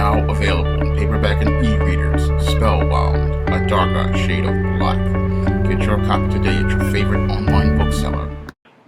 Now available in paperback and e-readers, Spellbound, A Darker Shade of Black. Get your copy today at your favorite online bookseller.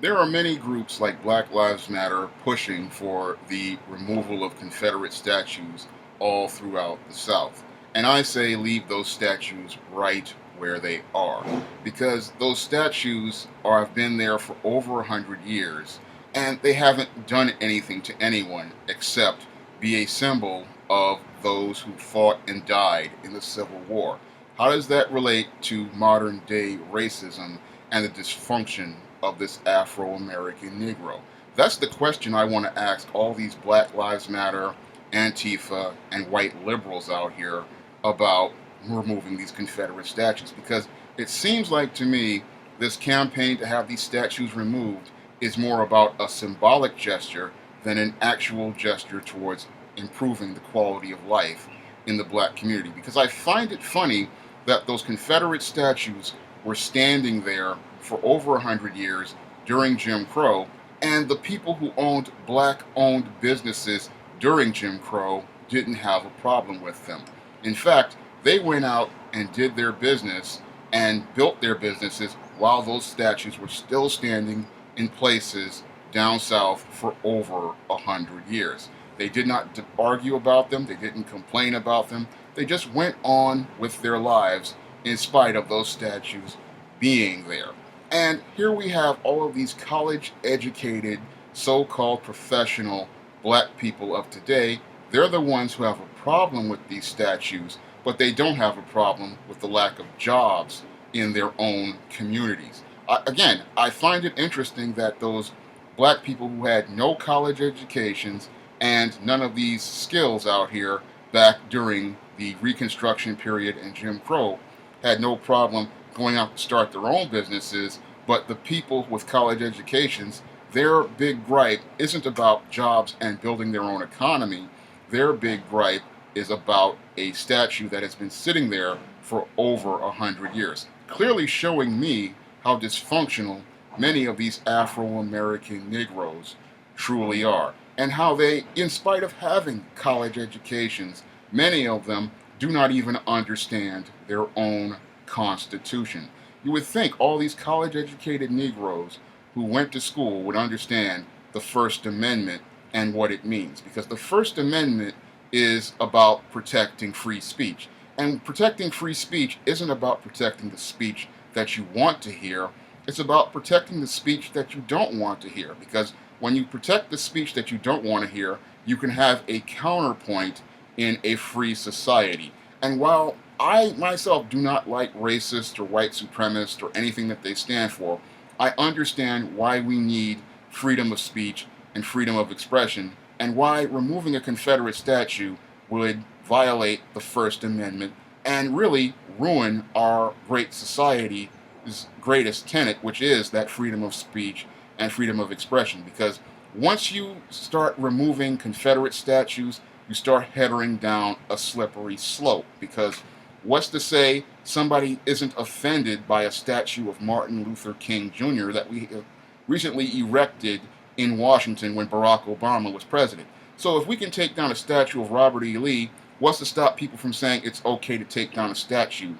There are many groups like Black Lives Matter pushing for the removal of Confederate statues all throughout the South. And I say leave those statues right where they are, because those statues have been there for over 100 years, and they haven't done anything to anyone except be a symbol of those who fought and died in the Civil War. How does that relate to modern day racism and the dysfunction of this Afro-American Negro? That's the question I want to ask all these Black Lives Matter, Antifa, and white liberals out here about removing these Confederate statues, because it seems like to me this campaign to have these statues removed is more about a symbolic gesture than an actual gesture towards improving the quality of life in the black community. Because I find it funny that those Confederate statues were standing there for over 100 years during Jim Crow, and the people who owned black-owned businesses during Jim Crow didn't have a problem with them. In fact, they went out and did their business and built their businesses while those statues were still standing in places down south for over 100 years. They did not argue about them. They didn't complain about them. They just went on with their lives in spite of those statues being there. And here we have all of these college-educated, so-called professional black people of today. They're the ones who have a problem with these statues, but they don't have a problem with the lack of jobs in their own communities. Again, I find it interesting that those black people who had no college educations and none of these skills out here back during the Reconstruction period and Jim Crow had no problem going out to start their own businesses, but the people with college educations, their big gripe isn't about jobs and building their own economy. Their big gripe is about a statue that has been sitting there for over 100 years, clearly showing me how dysfunctional many of these Afro-American Negroes truly are, and how they, in spite of having college educations, many of them do not even understand their own Constitution. You would think all these college-educated Negroes who went to school would understand the First Amendment and what it means, because the First Amendment is about protecting free speech. And protecting free speech isn't about protecting the speech that you want to hear. It's about protecting the speech that you don't want to hear. Because when you protect the speech that you don't want to hear, you can have a counterpoint in a free society. And while I myself do not like racist or white supremacists or anything that they stand for, I understand why we need freedom of speech and freedom of expression, and why removing a Confederate statue would violate the First Amendment and really ruin our great society's greatest tenet, which is that freedom of speech and freedom of expression. Because once you start removing Confederate statues, you start heading down a slippery slope. Because what's to say somebody isn't offended by a statue of Martin Luther King Jr. that we recently erected in Washington when Barack Obama was president? So if we can take down a statue of Robert E. Lee, what's to stop people from saying it's okay to take down a statue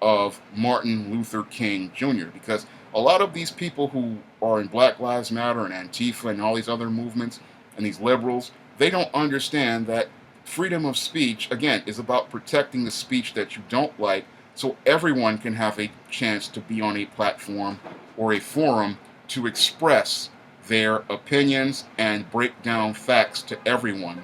of Martin Luther King Jr.? Because a lot of these people who are in Black Lives Matter and Antifa and all these other movements and these liberals, they don't understand that freedom of speech, again, is about protecting the speech that you don't like, so everyone can have a chance to be on a platform or a forum to express their opinions and break down facts to everyone,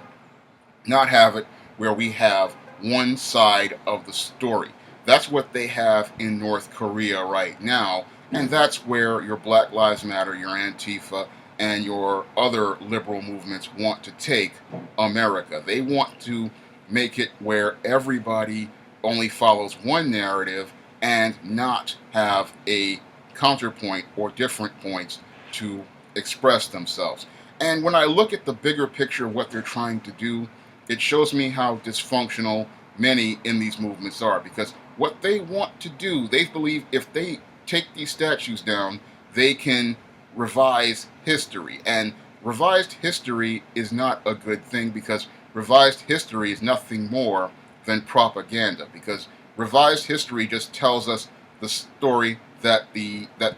not have it where we have one side of the story. That's what they have in North Korea right now, and that's where your Black Lives Matter, your Antifa, and your other liberal movements want to take America. They want to make it where everybody only follows one narrative and not have a counterpoint or different points to express themselves. And when I look at the bigger picture of what they're trying to do, it shows me how dysfunctional many in these movements are. Because what they want to do, they believe if they take these statues down, they can revise history. And revised history is not a good thing, because revised history is nothing more than propaganda, because revised history just tells us the story that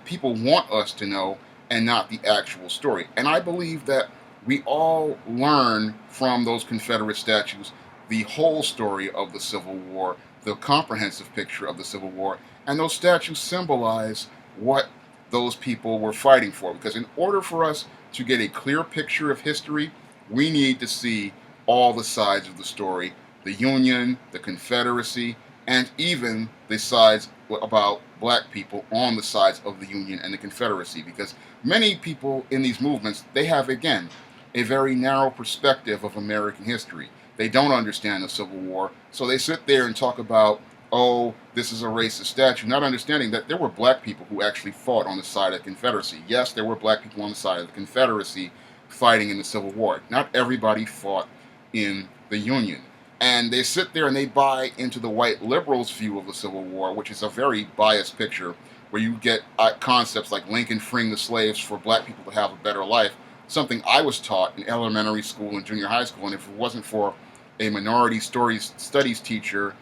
people want us to know, and not the actual story. And I believe that we all learn from those Confederate statues the whole story of the Civil War, the comprehensive picture of the Civil War, and those statues symbolize what those people were fighting for. Because in order for us to get a clear picture of history, we need to see all the sides of the story: the Union, the Confederacy, and even the sides about black people on the sides of the Union and the Confederacy. Because many people in these movements, they have, again, a very narrow perspective of American history. They don't understand the Civil War, so they sit there and talk about, oh, this is a racist statue, not understanding that there were black people who actually fought on the side of the Confederacy. Yes, there were black people on the side of the Confederacy fighting in the Civil War. Not everybody fought in the Union. And they sit there and they buy into the white liberals' view of the Civil War, which is a very biased picture, where you get concepts like Lincoln freeing the slaves for black people to have a better life, something I was taught in elementary school and junior high school. And if it wasn't for a minority studies teacher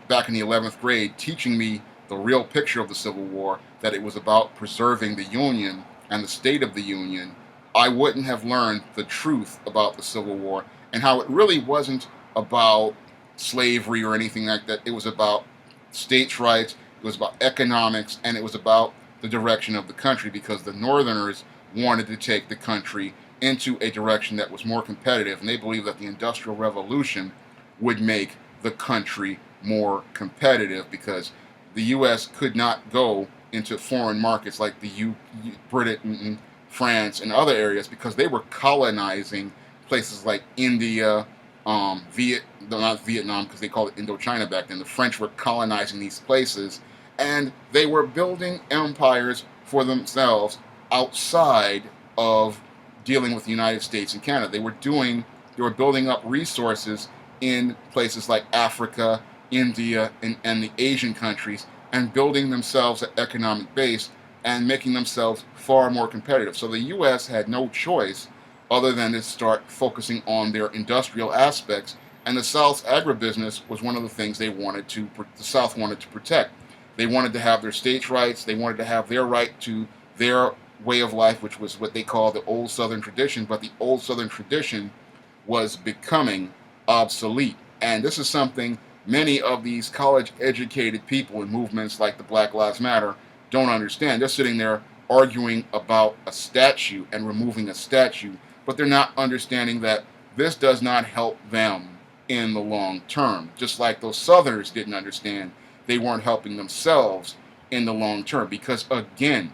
back in the 11th grade teaching me the real picture of the Civil War, that it was about preserving the Union and the state of the Union, I wouldn't have learned the truth about the Civil War, and how it really wasn't about slavery or anything like that. It was about states' rights, it was about economics, and it was about the direction of the country, because the Northerners wanted to take the country into a direction that was more competitive, and they believed that the Industrial Revolution would make the country more competitive, because the U.S. could not go into foreign markets like the Britain, France, and other areas, because they were colonizing places like India, not Vietnam, because they called it Indochina back then. The French were colonizing these places, and they were building empires for themselves outside of dealing with the United States and Canada. They were building up resources in places like Africa, India, and the Asian countries, and building themselves an economic base and making themselves far more competitive. So the U.S. had no choice other than to start focusing on their industrial aspects, and the South's agribusiness was one of the things the South wanted to protect. They wanted to have their states' rights. They wanted to have their right to their way of life, which was what they call the old Southern tradition. But the old Southern tradition was becoming obsolete. And this is something many of these college-educated people in movements like the Black Lives Matter don't understand. They're sitting there arguing about a statue and removing a statue, but they're not understanding that this does not help them in the long term. Just like those Southerners didn't understand, they weren't helping themselves in the long term. Because again,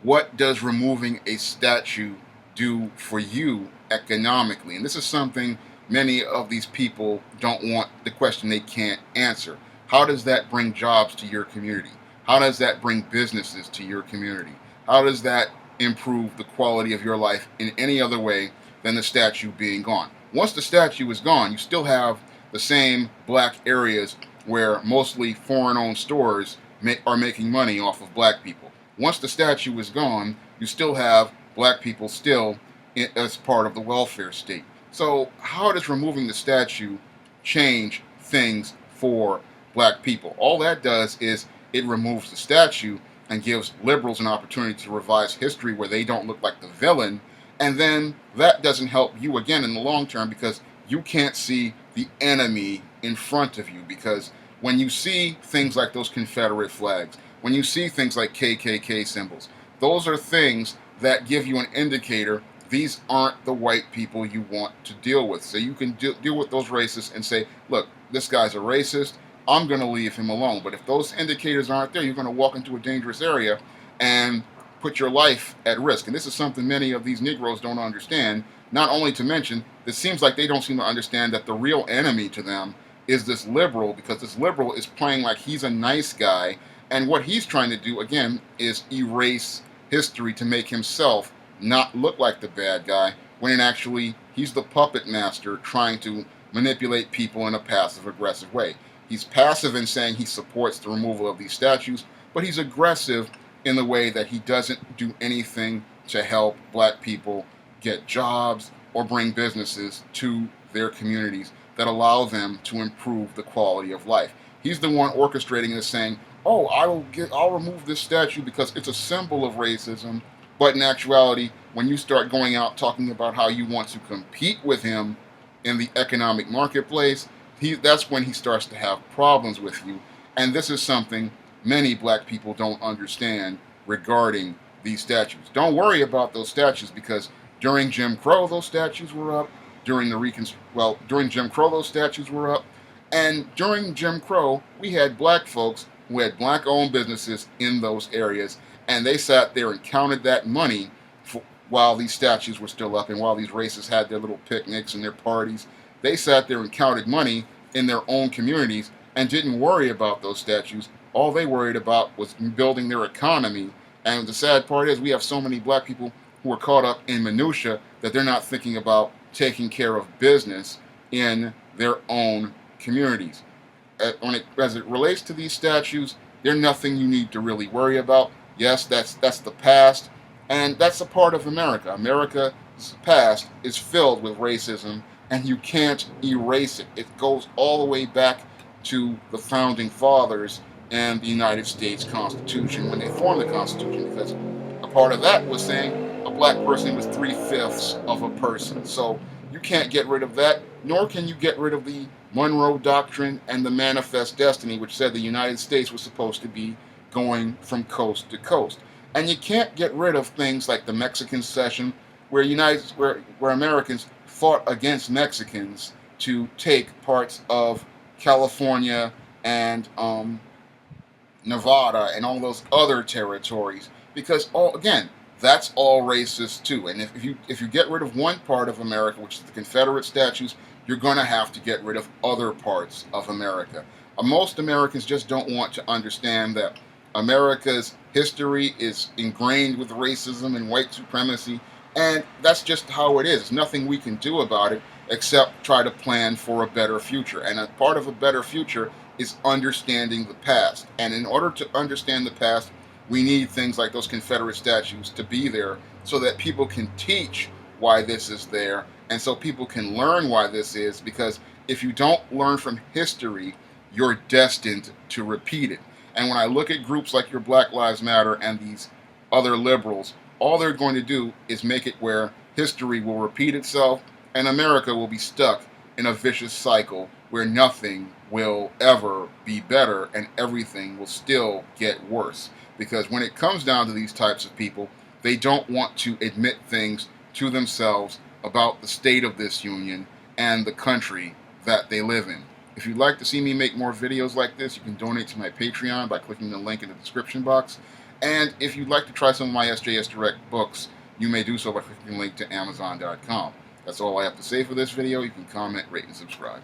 what does removing a statue do for you economically? And this is something many of these people don't want, the question they can't answer. How does that bring jobs to your community? How does that bring businesses to your community? How does that improve the quality of your life in any other way than the statue being gone? Once the statue is gone, you still have the same black areas where mostly foreign-owned stores are making money off of black people. Once the statue is gone, you still have black people still as part of the welfare state. So how does removing the statue change things for black people? All that does is it removes the statue and gives liberals an opportunity to revise history where they don't look like the villain. And then that doesn't help you again in the long term, because you can't see the enemy in front of you. Because when you see things like those Confederate flags, when you see things like KKK symbols, those are things that give you an indicator these aren't the white people you want to deal with. So you can deal with those racists and say, look, this guy's a racist, I'm going to leave him alone. But if those indicators aren't there, you're going to walk into a dangerous area and put your life at risk. And this is something many of these Negroes don't understand. Not only to mention, it seems like they don't seem to understand that the real enemy to them is this liberal, because this liberal is playing like he's a nice guy. And what he's trying to do, again, is erase history to make himself not look like the bad guy, when actually he's the puppet master trying to manipulate people in a passive-aggressive way. He's passive in saying he supports the removal of these statues, but he's aggressive in the way that he doesn't do anything to help black people get jobs or bring businesses to their communities that allow them to improve the quality of life. He's the one orchestrating this, saying, "Oh, I'll remove this statue because it's a symbol of racism." But in actuality, when you start going out talking about how you want to compete with him in the economic marketplace, that's when he starts to have problems with you. And this is something many black people don't understand regarding these statues. Don't worry about those statues, because during Jim Crow, those statues were up. During Jim Crow, those statues were up. And during Jim Crow, we had black folks who had black-owned businesses in those areas, and they sat there and counted that money while these statues were still up, and while these racists had their little picnics and their parties. They sat there and counted money in their own communities and didn't worry about those statues. All they worried about was building their economy. And the sad part is, we have so many black people who are caught up in minutia that they're not thinking about taking care of business in their own communities. As it relates to these statues, they're nothing you need to really worry about. Yes, that's the past, and that's a part of America. America's past is filled with racism, and you can't erase it. It goes all the way back to the founding fathers and the United States Constitution when they formed the Constitution, because a part of that was saying a black person was 3/5 of a person. So you can't get rid of that, nor can you get rid of the Monroe Doctrine and the Manifest Destiny, which said the United States was supposed to be going from coast to coast. And you can't get rid of things like the Mexican Cession, where Americans fought against Mexicans to take parts of California and Nevada and all those other territories, because that's all racist too. And if you get rid of one part of America, which is the Confederate statues, you're going to have to get rid of other parts of America. Most Americans just don't want to understand that America's history is ingrained with racism and white supremacy, and that's just how it is. There's nothing we can do about it except try to plan for a better future. And a part of a better future is understanding the past. And in order to understand the past, we need things like those Confederate statues to be there so that people can teach why this is there, and so people can learn why this is, because if you don't learn from history, you're destined to repeat it. And when I look at groups like your Black Lives Matter and these other liberals, all they're going to do is make it where history will repeat itself, and America will be stuck in a vicious cycle where nothing will ever be better and everything will still get worse. Because when it comes down to these types of people, they don't want to admit things to themselves about the state of this union and the country that they live in. If you'd like to see me make more videos like this, you can donate to my Patreon by clicking the link in the description box. And if you'd like to try some of my SJS Direct books, you may do so by clicking the link to Amazon.com. That's all I have to say for this video. You can comment, rate, and subscribe.